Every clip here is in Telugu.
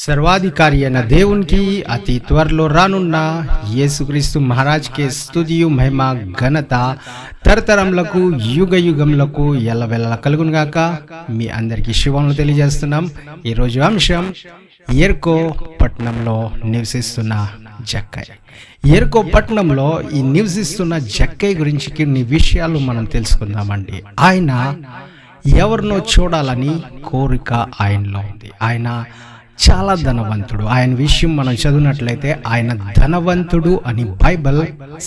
సర్వాధికారి అయిన దేవునికి అతి త్వరలో రానున్న యేసుక్రీస్తు మహారాజ్కే స్తుతియు మహిమ ఘనత తరతరములకు యుగ యుగములకు ఎల్లవెల్ల కలుగునుగాక. మీ అందరికీ శుభములు తెలియజేస్తున్నాం. ఈరోజు అంశం ఎరికో పట్టణంలో నివసిస్తున్న జక్కయ్య. ఎరికో పట్టణంలో ఈ నివసిస్తున్న జక్కయ్య గురించి కొన్ని విషయాలు మనం తెలుసుకుందామండి. ఆయన ఎవరినో చూడాలని కోరిక ఆయనలో ఉంది. ఆయన చాలా ధనవంతుడు. ఆయన విషయం మనం చదివినట్లయితే ఆయన ధనవంతుడు అని బైబిల్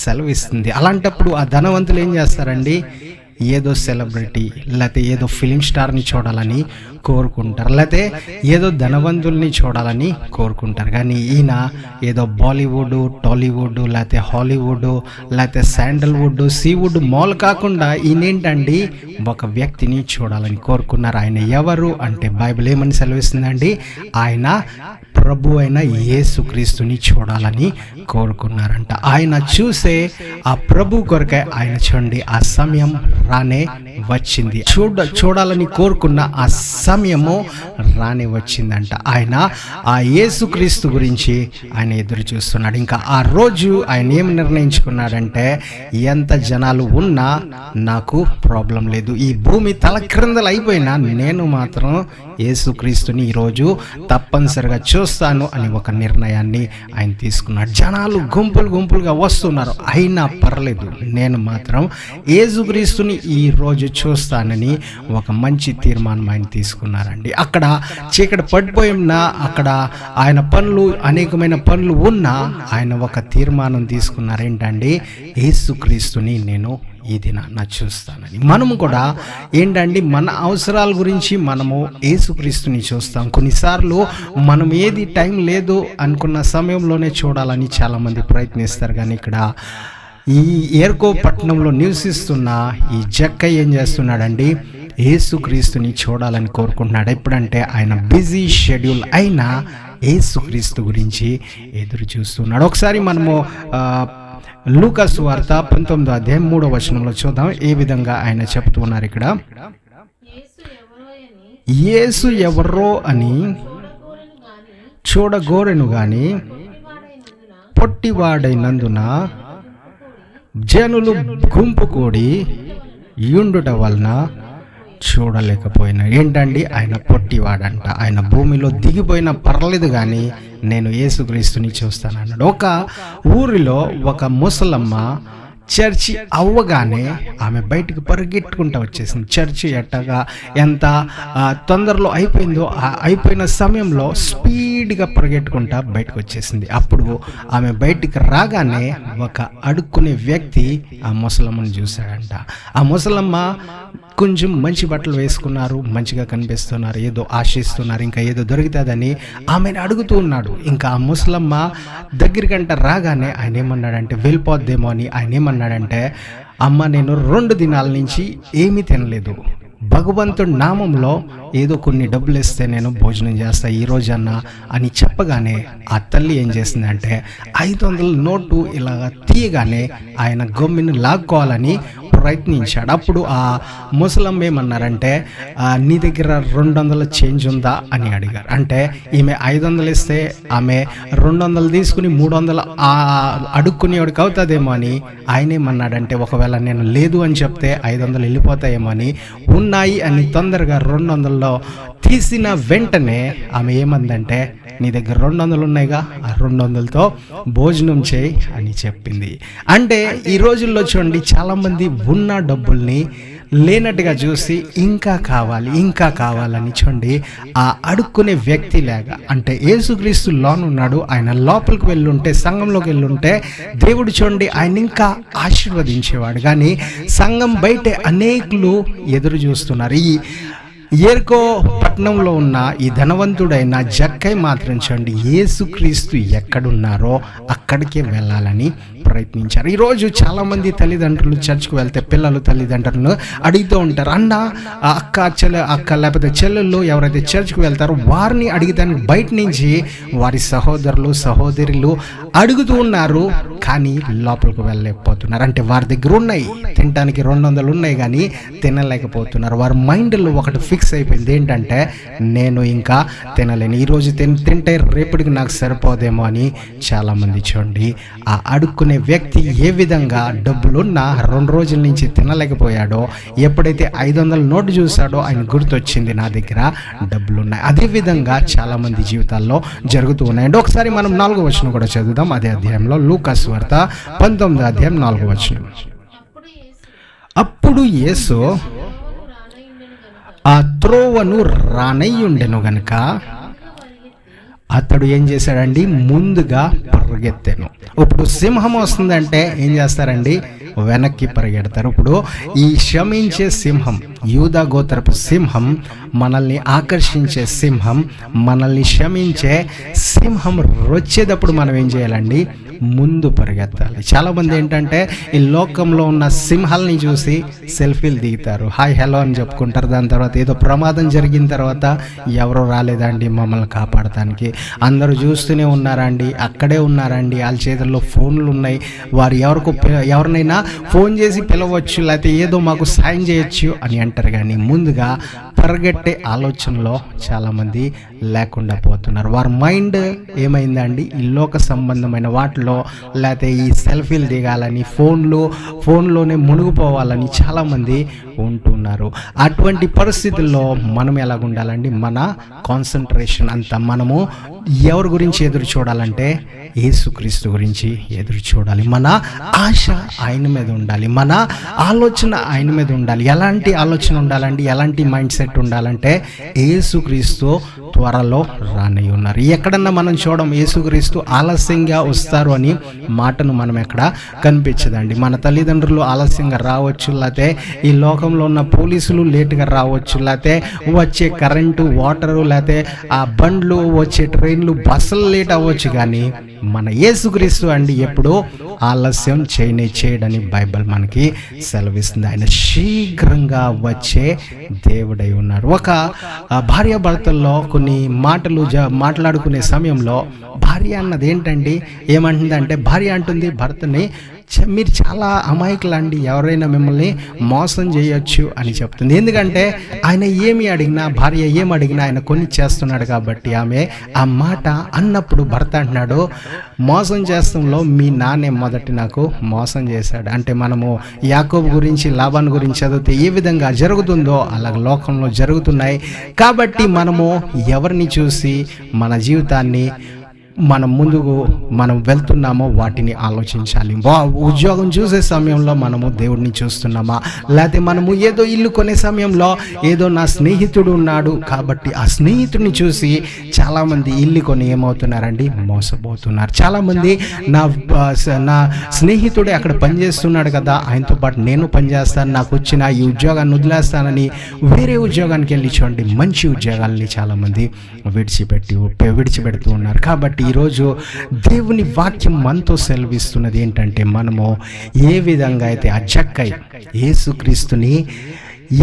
సెలవిస్తుంది. అలాంటప్పుడు ఆ ధనవంతులు ఏం చేస్తారండి? ఏదో సెలబ్రిటీ లేకపోతే ఏదో ఫిలిం స్టార్ని చూడాలని కోరుకుంటారు, లేకపోతే ఏదో ధనవంతుల్ని చూడాలని కోరుకుంటారు. కానీ ఈయన ఏదో బాలీవుడ్, టాలీవుడ్, లేకపోతే హాలీవుడ్, లేకపోతే శాండల్వుడ్, సీవుడ్ మాల్ కాకుండా ఈయనేంటండి ఒక వ్యక్తిని చూడాలని కోరుకున్నారు. ఆయన ఎవరు అంటే బైబిల్ ఏమని సెలవిస్తుందండి? ఆయన ప్రభు అయిన యేసుక్రీస్తుని చూడాలని కోరుకున్నారంట. ఆయన చూసే ఆ ప్రభు కొరకే ఆయన చూడండి ఆ సమయం రానే వచ్చింది. చూడాలని కోరుకున్న ఆ సమయము రానే వచ్చిందంట. ఆయన ఆ యేసుక్రీస్తు గురించి ఆయన ఎదురు చూస్తున్నాడు. ఇంకా ఆ రోజు ఆయన ఏం నిర్ణయించుకున్నాడంటే, ఎంత జనాలు ఉన్నా నాకు ప్రాబ్లం లేదు, ఈ భూమి తల క్రిందలు అయిపోయినా నేను మాత్రం యేసుక్రీస్తుని ఈరోజు తప్పనిసరిగా చూస్తాను అని ఒక నిర్ణయాన్ని ఆయన తీసుకున్నాడు. జనాలు గుంపులుగా వస్తున్నారు, అయినా పర్లేదు, నేను మాత్రం యేసుక్రీస్తుని ఈరోజు చూస్తానని ఒక మంచి తీర్మానం ఆయన తీసుకున్నారండి. అక్కడ చీకటి పడిపోయి ఉన్నా, అక్కడ ఆయన అనేకమైన పనులు ఉన్నా ఆయన ఒక తీర్మానం తీసుకున్నారు. ఏంటండి? యేసుక్రీస్తుని నేను ఈ దినాన చూస్తానని. మనము కూడా ఏంటండి, మన అవసరాల గురించి మనము యేసుక్రీస్తుని చూస్తాం. కొన్నిసార్లు మనం ఏది టైం లేదు అనుకున్న సమయంలోనే చూడాలని చాలామంది ప్రయత్నిస్తారు. కానీ ఇక్కడ ఈ ఎరికో పట్టణంలో నివసిస్తున్న ఈ జక్కయ్య ఏం చేస్తున్నాడండి? యేసుక్రీస్తుని చూడాలని కోరుకుంటున్నాడు. ఎప్పుడంటే ఆయన బిజీ షెడ్యూల్ అయిన యేసుక్రీస్తు గురించి ఎదురు చూస్తున్నాడు. ఒకసారి మనము లూకా సువార్త 19వ అధ్యాయం 3వ వచనంలో చూద్దాం. ఏ విధంగా ఆయన చెప్తున్నారు ఇక్కడ? యేసు ఎవరో అని చూడగోరెను గాని పొట్టివాడైనందున జనులు గుంపు కూడి యుండుట వలన చూడలేకపోయినా. ఏంటండి? ఆయన పొట్టివాడంట. ఆయన భూమిలో దిగిపోయినా పర్లేదు కానీ నేను యేసుక్రీస్తుని చూస్తానన్నాడు. ఒక ఊరిలో ఒక ముసలమ్మ చర్చి అవ్వగానే ఆమె బయటకు పరిగెట్టుకుంటూ వచ్చేసింది. చర్చి ఎంత తొందరలో అయిపోయిందో అయిపోయిన సమయంలో స్పీడ్గా పరిగెట్టుకుంటా బయటకు వచ్చేసింది. అప్పుడు ఆమె బయటికి రాగానే ఒక అడుక్కునే వ్యక్తి ఆ ముసలమ్మను చూశాడంట. ఆ ముసలమ్మ కొంచెం మంచి బట్టలు వేసుకున్నారు, మంచిగా కనిపిస్తున్నారు, ఏదో ఆశిస్తున్నారు, ఇంకా ఏదో దొరుకుతుందని ఆమెను అడుగుతూ ఉన్నాడు. ఇంకా ఆ ముసలమ్మ దగ్గరికంట రాగానే ఆయన ఏమన్నాడంటే, వెళ్ళిపోద్దేమో అని ఆయన ఏమన్నాడంటే, అమ్మ నేను 2 దినాల నుంచి ఏమీ తినలేదు, భగవంతుడి నామంలో ఏదో కొన్ని డబ్బులు ఇస్తే నేను భోజనం చేస్తా ఈ రోజన్నా అని చెప్పగానే ఆ తల్లి ఏం చేసిందంటే 500 నోటు ఇలాగ తీయగానే ఆయన గమ్మిని లాక్కోవాలని ప్రయత్నించాడు. అప్పుడు ఆ ముసలమ్మ ఏమన్నారంటే, నీ దగ్గర 200 చేంజ్ ఉందా అని అడిగారు. అంటే ఈమె 500 ఇస్తే ఆమె 200 తీసుకుని 300 అడుక్కునేవాడికి అవుతుందేమో అని ఆయన ఏమన్నాడంటే, ఒకవేళ నేను లేదు అని చెప్తే 500 వెళ్ళిపోతాయేమో అని, ఉన్నాయి అని తొందరగా 200లో తీసిన వెంటనే ఆమె ఏమందంటే, నీ దగ్గర 200 ఉన్నాయిగా, ఆ 200తో భోజనం చేయి అని చెప్పింది. అంటే ఈ రోజుల్లో చూడండి, చాలామంది ఉన్న డబ్బుల్ని లేనట్టుగా చూసి ఇంకా కావాలని చూడండి ఆ అడుక్కునే వ్యక్తి లాగా. అంటే యేసుక్రీస్తు లోనున్నాడు, ఆయన లోపలికి వెళ్ళుంటే, సంఘంలోకి వెళ్ళుంటే దేవుడు చూడండి ఆయన ఇంకా ఆశీర్వదించేవాడు. కానీ సంఘం బయటే అనేకులు ఎదురు చూస్తున్నారు. ఈ ఎరికో పట్టణంలో ఉన్న ఈ ధనవంతుడైన జక్కయ్య మాత్రం చూడండి యేసుక్రీస్తు ఎక్కడున్నారో అక్కడికే వెళ్ళాలని ప్రయత్నించారు. ఈరోజు చాలామంది తల్లిదండ్రులు చర్చ్కి వెళ్తే పిల్లలు తల్లిదండ్రులను అడుగుతూ ఉంటారు, అన్న అక్క లేకపోతే చెల్లెళ్ళు ఎవరైతే చర్చ్కి వెళ్తారో వారిని అడిగితే బయట నుంచి వారి సహోదరులు సహోదరులు అడుగుతూ ఉన్నారు, కానీ లోపలికి వెళ్ళలేకపోతున్నారు. అంటే వారి దగ్గర ఉన్నాయి, తినడానికి 200 ఉన్నాయి కానీ తినలేకపోతున్నారు. వారి మైండ్లో ఒకటి ఫిక్స్ అయిపోయింది ఏంటంటే నేను ఇంకా తినలేను, ఈరోజు తింటే రేపటికి నాకు సరిపోదేమో అని. చాలామంది చూడండి, ఆ అడుక్కునే వ్యక్తి ఏ విధంగా డబ్బులున్న 2 రోజుల నుంచి తినలేకపోయాడో, ఎప్పుడైతే 500 నోటు చూశాడో ఆయన గుర్తొచ్చింది నా దగ్గర డబ్బులున్నాయి. అదేవిధంగా చాలామంది జీవితాల్లో జరుగుతూ ఉన్నాయండి. ఒకసారి మనం 4వ వచనం కూడా చదువుదాం. అదే అధ్యాయంలో లూకా సువార్త 19వ అధ్యాయం 4వ వచనం. అప్పుడు యేసు ఆ త్రోవను రానయ్యుండెను గనుక అతడు ఏం చేశాడండి, ముందుగా పరిగెత్తాను. ఇప్పుడు సింహం వస్తుందంటే ఏం చేస్తారండి, వెనక్కి పరిగెడతారు. ఇప్పుడు ఈ శమించే సింహం, యూదా గోత్రపు సింహం, మనల్ని ఆకర్షించే సింహం, మనల్ని శమించే సింహం వచ్చేటప్పుడు మనం ఏం చేయాలండి, ముందు పరిగెత్తాలి. చాలామంది ఏంటంటే ఈ లోకంలో ఉన్న సింహాలని చూసి సెల్ఫీలు దిగుతారు, హాయ్ హలో అని చెప్పుకుంటారు. దాని తర్వాత ఏదో ప్రమాదం జరిగిన తర్వాత ఎవరో రాలేదండి మమ్మల్ని కాపాడటానికి, అందరూ చూస్తూనే ఉన్నారండి, అక్కడే ఉన్నారండి, వాళ్ళ చేతుల్లో ఫోన్లు ఉన్నాయి, వారు ఎవరినైనా ఫోన్ చేసి పిలవచ్చు, లేకపోతే ఏదో మాకు సాయం చేయొచ్చు అని అంటారు. కానీ ముందుగా పరిగెట్టే ఆలోచనలో చాలామంది లేకుండా పోతున్నారు. వారి మైండ్ ఏమైందండి, ఈ లోక సంబంధమైన వాటిలో, లేకపోతే ఈ సెల్ఫీలు దిగాలని, ఫోన్లోనే మునిగిపోవాలని చాలామంది ఉంటున్నారు. అటువంటి పరిస్థితుల్లో మనం ఎలాగ ఉండాలండి, మన కాన్సన్ట్రేషన్ అంతా మనము ఎవరి గురించి ఎదురు చూడాలంటే యేసుక్రీస్తు గురించి ఎదురు చూడాలి. మన ఆశ ఆయన మీద ఉండాలి, మన ఆలోచన ఆయన మీద ఉండాలి. ఎలాంటి ఆలోచన ఉండాలండి, ఎలాంటి మైండ్ సెట్ ఉండాలంటే యేసుక్రీస్తు త్వరలో రానై ఉన్నారు. ఎక్కడన్నా మనం చూడం యేసుక్రీస్తు ఆలస్యంగా వస్తారు అని మాటను మనం ఎక్కడ కనిపించదండి. మన తల్లిదండ్రులు ఆలస్యంగా రావచ్చు, లేకపోతే ఈ లోకంలో ఉన్న పోలీసులు లేటుగా రావచ్చు, లేకపోతే వచ్చే కరెంటు, వాటరు, లేకపోతే ఆ బండ్లు, వచ్చే ట్రైన్లు, బస్సులు లేట్ అవ్వచ్చు. కానీ మన యేసుక్రీస్తు అండి ఎప్పుడు ఆలస్యం చేయడని బైబిల్ మనకి సెలవిస్తుంది. ఆయన శీఘ్రంగా వచ్చే దేవుడై ఉన్నారు. ఒక భార్యాభర్తల్లో కొన్ని మాటలు మాట్లాడుకునే సమయంలో భార్య అన్నది ఏంటండి, ఏమంటుందంటే భార్య అంటుంది భర్తని, మీరు చాలా అమాయకులండి, ఎవరైనా మిమ్మల్ని మోసం చేయొచ్చు అని చెప్తుంది. ఎందుకంటే ఆయన ఏమి అడిగినా, భార్య ఏమి అడిగినా ఆయన కొన్ని చేస్తున్నాడు కాబట్టి ఆమె ఆ మాట అన్నప్పుడు భర్త అంటున్నాడు, మోసం చేస్తంలో మీ నాన్నే మొదటి నాకు మోసం చేశాడు. అంటే మనము యాకోబు గురించి, లాబాను గురించి చదివితే ఏ విధంగా జరుగుతుందో అలాగ లోకంలో జరుగుతున్నాయి. కాబట్టి మనము ఎవరిని చూసి మన జీవితాన్ని మనం వెళ్తున్నామో వాటిని ఆలోచించాలి. ఉద్యోగం చూసే సమయంలో మనము దేవుడిని చూస్తున్నామా, లేకపోతే మనము ఏదో ఇల్లు కొనే సమయంలో ఏదో నా స్నేహితుడు ఉన్నాడు కాబట్టి ఆ స్నేహితుడిని చూసి చాలామంది ఇల్లు కొని ఏమవుతున్నారండి, మోసపోతున్నారు. చాలామంది నా స్నేహితుడే అక్కడ పనిచేస్తున్నాడు కదా, ఆయనతో పాటు నేను పనిచేస్తాను, నాకు వచ్చిన ఈ ఉద్యోగాన్ని వదిలేస్తానని వేరే ఉద్యోగానికి వెళ్ళి చూడండి, మంచి ఉద్యోగాల్ని చాలామంది విడిచిపెడుతూ ఉన్నారు. కాబట్టి ఈరోజు దేవుని వాక్యం మనతో సెలవిస్తున్నది ఏంటంటే, మనము ఏ విధంగా అయితే ఆ జక్కై యేసుక్రీస్తుని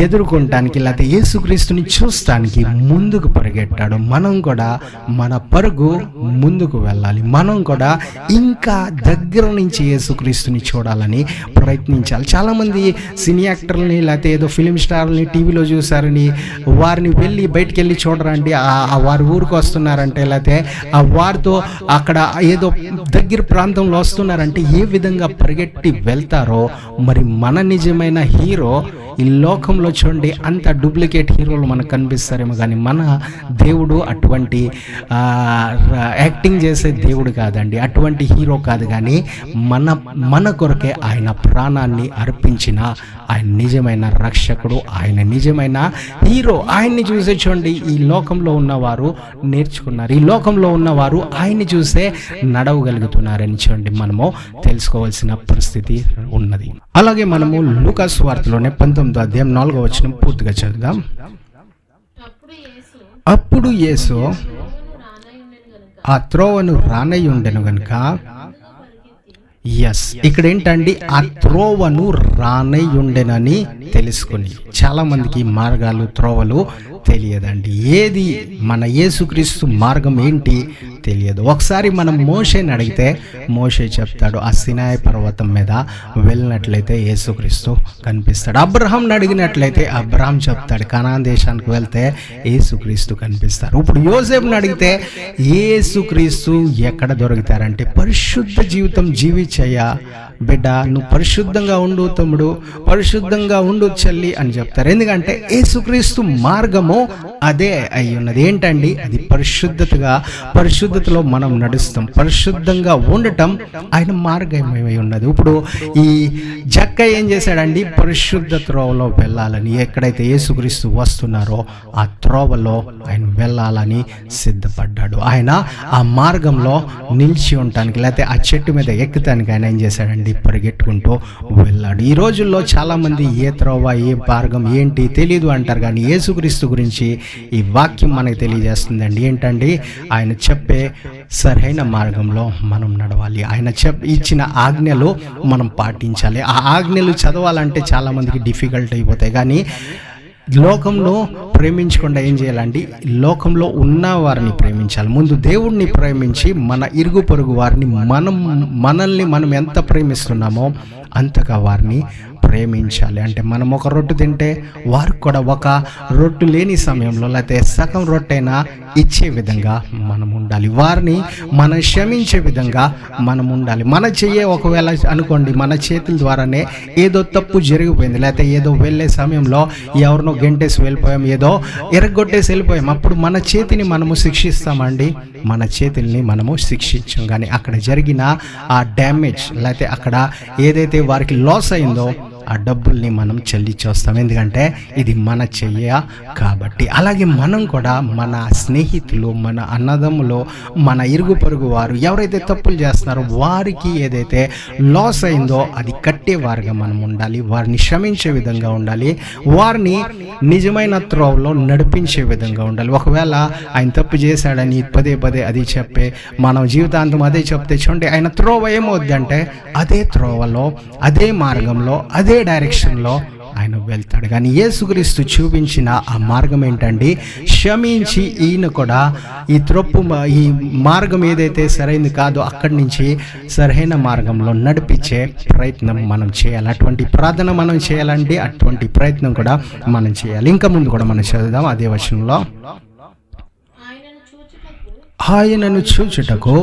ఎదుర్కొనటానికి, లేకపోతే యేసుక్రీస్తుని చూస్తానికి ముందుకు పరిగెట్టాడు, మనం కూడా మన పరుగు ముందుకు వెళ్ళాలి. మనం కూడా ఇంకా దగ్గర నుంచి యేసుక్రీస్తుని చూడాలని ప్రయత్నించాలి. చాలామంది సినీ యాక్టర్లని, లేకపోతే ఏదో ఫిలిం స్టార్ని టీవీలో చూసారని వారిని వెళ్ళి బయటికి వెళ్ళి చూడరండి, వారి ఊరికి వస్తున్నారంటే, లేకపోతే వారితో అక్కడ ఏదో దగ్గర ప్రాంతంలో వస్తున్నారంటే ఏ విధంగా పరిగెట్టి వెళ్తారో, మరి మన నిజమైన హీరో ఈ లోకంలో చూడండి అంత డూప్లికేట్ హీరోలు మనకు కనిపిస్తారేమో, కానీ మన దేవుడు అటువంటి యాక్టింగ్ చేసే దేవుడు కాదండి, అటువంటి హీరో కాదు. కానీ మన కొరకే ఆయన ప్రాణాన్ని అర్పించిన ఆయన నిజమైన రక్షకుడు, ఆయన నిజమైన హీరో. ఆయన్ని చూసే చూడండి ఈ లోకంలో ఉన్నవారు నేర్చుకున్నారు, ఈ లోకంలో ఉన్నవారు ఆయన్ని చూసే నడవగలుగుతున్నారని చూడండి మనము తెలుసుకోవాల్సిన పరిస్థితి ఉన్నది. అలాగే మనము లూకా సువార్తలోనే 19వ అధ్యాయం 4వ వచనం పూర్తిగా చదువుదాం. అప్పుడు యేసు ఆ త్రోవను రానయ్యుండెను గనుక, ఇక్కడ ఏంటండి, ఆ త్రోవను రానయ్యుండెనని తెలుసుకుని, చాలా మందికి మార్గాలు, త్రోవలు తెలియదండి. ఏది మన యేసుక్రీస్తు మార్గం ఏంటి, తెలియదు. ఒకసారి మనం మోషేని అడిగితే మోషే చెప్తాడు, ఆ సినాయి పర్వతం మీద వెళ్ళినట్లయితే యేసుక్రీస్తు కనిపిస్తాడు. అబ్రహాంని అడిగినట్లయితే అబ్రహాం చెప్తాడు, కనాన్ దేశానికి వెళ్తే యేసుక్రీస్తు కనిపిస్తారు. ఇప్పుడు యోసేపుని అడిగితే యేసుక్రీస్తు ఎక్కడ దొరుకుతారంటే, పరిశుద్ధ జీవితం జీవించయ్యా బిడ్డ, నువ్వు పరిశుద్ధంగా ఉండు తమ్ముడు, పరిశుద్ధంగా ఉండు చెల్లి అని చెప్తారు. ఎందుకంటే యేసుక్రీస్తు మార్గము అదే అయి ఉన్నది. ఏంటండి అది? పరిశుద్ధతలో మనం నడుస్తాం. పరిశుద్ధంగా ఉండటం ఆయన మార్గమై ఉన్నది. ఇప్పుడు ఈ జక్క ఏం చేశాడండి? పరిశుద్ధ త్రోవలో వెళ్ళాలని, ఎక్కడైతే యేసుక్రీస్తు వస్తున్నారో ఆ త్రోవలో ఆయన వెళ్ళాలని సిద్ధపడ్డాడు. ఆయన ఆ మార్గంలో నిలిచి ఉండటానికి, లేకపోతే ఆ చెట్టు మీద ఎక్కుతానికి ఆయన ఏం చేశాడండి? పరిగెట్టుకుంటూ వెళ్ళాడు. ఈ రోజుల్లో చాలా మంది ఏ త్రోవ, ఏ మార్గం ఏంటి తెలియదు అంటారు, కానీ యేసుక్రీస్తు గురించి ఈ వాక్యం మనకు తెలియజేస్తుందండి. ఏంటండి? ఆయన చెప్పే సరైన మార్గంలో మనం నడవాలి. ఆయన ఇచ్చిన ఆజ్ఞలు మనం పాటించాలి. ఆ ఆజ్ఞలు చదవాలంటే చాలా మందికి డిఫికల్ట్ అయిపోతాయి. కానీ లోకంలో ప్రేమించకుండా ఏం చేయాలండి? లోకంలో ఉన్న వారిని ప్రేమించాలి. ముందు దేవుణ్ణి ప్రేమించి మన ఇరుగు పొరుగు వారిని మనల్ని మనం ఎంత ప్రేమిస్తున్నామో అంతగా వారిని ప్రేమించాలి. అంటే మనం ఒక రొట్టె తింటే వారికి కూడా ఒక రొట్టె లేని సమయంలో, లేకపోతే సగం రొట్టెైనా ఇచ్చే విధంగా మనం ఉండాలి. వారిని మనం క్షమించే విధంగా మనం ఉండాలి. మన చెయ్యే ఒకవేళ అనుకోండి, మన చేతుల ద్వారానే ఏదో తప్పు జరిగిపోయింది, లేకపోతే ఏదో వెళ్ళే సమయంలో ఎవరినో గెంటేసి వెళ్ళిపోయాం, ఏదో ఎరగొట్టేసి వెళ్ళిపోయాం, అప్పుడు మన చేతిని మనము శిక్షిస్తామండి? మన చేతుల్ని మనము శిక్షించాం. కానీ అక్కడ జరిగిన ఆ డ్యామేజ్, లేకపోతే అక్కడ ఏదైతే వారికి లాస్ అయిందో ఆ డబ్బుల్ని మనం చెల్లించేస్తాం. ఎందుకంటే ఇది మన చెయ్య కాబట్టి. అలాగే మనం కూడా మన స్నేహితులు, మన అన్నదమ్ములు, మన ఇరుగు పొరుగు వారు ఎవరైతే తప్పులు చేస్తున్నారో వారికి ఏదైతే లాస్ అయిందో అది కట్టేవారుగా మనం ఉండాలి. వారిని క్షమించే విధంగా ఉండాలి. వారిని నిజమైన త్రోవలో నడిపించే విధంగా ఉండాలి. ఒకవేళ ఆయన తప్పు చేశాడని పదే అది చెప్పే మనం జీవితాంతం అదే చెప్తే చూడండి, ఆయన త్రోవ ఏమవుద్దంటే అదే త్రోవలో, అదే మార్గంలో, అదే డైరెక్షన్లో ఆయన వెళ్తాడు. కానీ యేసుక్రీస్తు చూపించిన ఆ మార్గం ఏంటండి? క్షమించి ఈయన కూడా ఈ మార్గం ఏదైతే సరైనది కాదో అక్కడి నుంచి సరైన మార్గంలో నడిపించే ప్రయత్నం మనం చేయాలి. అటువంటి ప్రార్థన మనం చేయాలండి. అటువంటి ప్రయత్నం కూడా మనం చేయాలి. ఇంకా ముందు కూడా మనం చదువుదాం అదే వచనంలో, ఆయనను చూచుటకు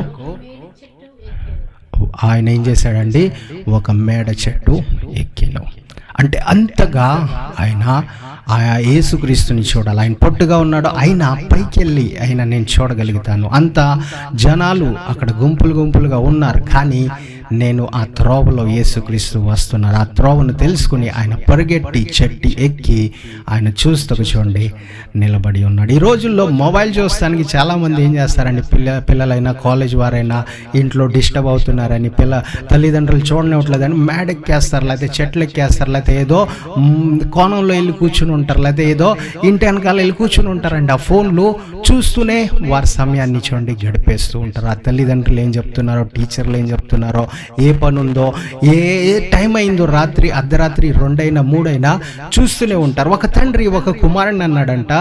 ఆయన ఏం చేశాడండి? ఒక మేడ చెట్టు ఎక్కిను. అంటే అంతగా ఆయన యేసుక్రీస్తుని చూడాలి. ఆయన పొట్టుగా ఉన్నాడు, ఆయన పైకి వెళ్ళి ఆయన నేను చూడగలుగుతాను. అంత జనాలు అక్కడ గుంపులుగా ఉన్నారు, కానీ నేను ఆ త్రోవలో యేసుక్రీస్తు వస్తున్నారు. ఆ త్రోవను తెలుసుకుని ఆయన పరిగెట్టి చెట్టు ఎక్కి ఆయన చూస్తూ చూడండి నిలబడి ఉన్నాడు. ఈ రోజుల్లో మొబైల్ చూస్తానికి చాలామంది ఏం చేస్తారండి? పిల్లలైనా కాలేజ్ వారైనా ఇంట్లో డిస్టర్బ్ అవుతున్నారని తల్లిదండ్రులు చూడనివ్వట్లేదని మేడెక్కేస్తారు, లేకపోతే చెట్లు ఎక్కేస్తారు, లేకపోతే ఏదో కోణంలో వెళ్ళి కూర్చుని ఉంటారు, లేకపోతే ఏదో ఇంటి వెనకాల వెళ్ళి కూర్చుని ఉంటారండి. ఆ ఫోన్లు చూస్తూనే వారి సమయాన్ని చూడండి గడిపేస్తూ ఉంటారు. ఆ తల్లిదండ్రులు ఏం చెప్తున్నారో, టీచర్లు ఏం చెప్తున్నారో, ఏ పని ఉందో, ఏ టైం అయిందో, రాత్రి అర్ధరాత్రి 2 అయినా 3 అయినా చూస్తూనే ఉంటారు. ఒక తండ్రి ఒక కుమారుని అన్నాడంట,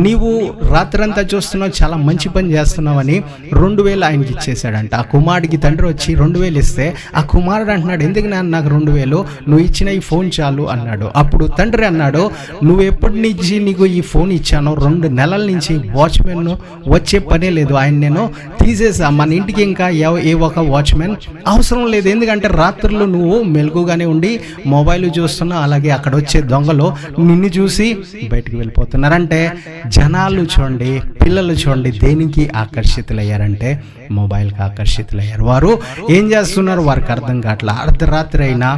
నీవు రాత్రంతా చూస్తున్నావు, చాలా మంచి పని చేస్తున్నావని 2000 ఆయనకి ఇచ్చేసాడంట. ఆ కుమారుడికి తండ్రి వచ్చి 2000 ఇస్తే ఆ కుమారుడు అంటున్నాడు, ఎందుకు నాకు 2000, నువ్వు ఇచ్చిన ఈ ఫోన్ చాలు అన్నాడు. అప్పుడు తండ్రి అన్నాడు, నువ్వు ఎప్పటి నుంచి నీకు ఈ ఫోన్ ఇచ్చానో 2 నెలల నుంచి వాచ్మెన్ వచ్చే పనే లేదు, ఆయన నేను తీసేసా. మన ఇంటికి ఇంకా ఏ ఒక వాచ్మెన్ అవసరం లేదు. ఎందుకంటే రాత్రులు నువ్వు మెలకుగానే ఉండి మొబైల్ చూస్తున్నావు, అలాగే అక్కడ వచ్చే దొంగలు నిన్ను చూసి బయటికి వెళ్ళిపోతున్నారంటే జనాలు చూడండి, పిల్లలు చూడండి దేనికి ఆకర్షితులయ్యారంటే మొబైల్కి ఆకర్షితులయ్యారు. వారు ఏం చేస్తున్నారు వారికి అర్థం కావట్లా. అర్ధరాత్రి అయినా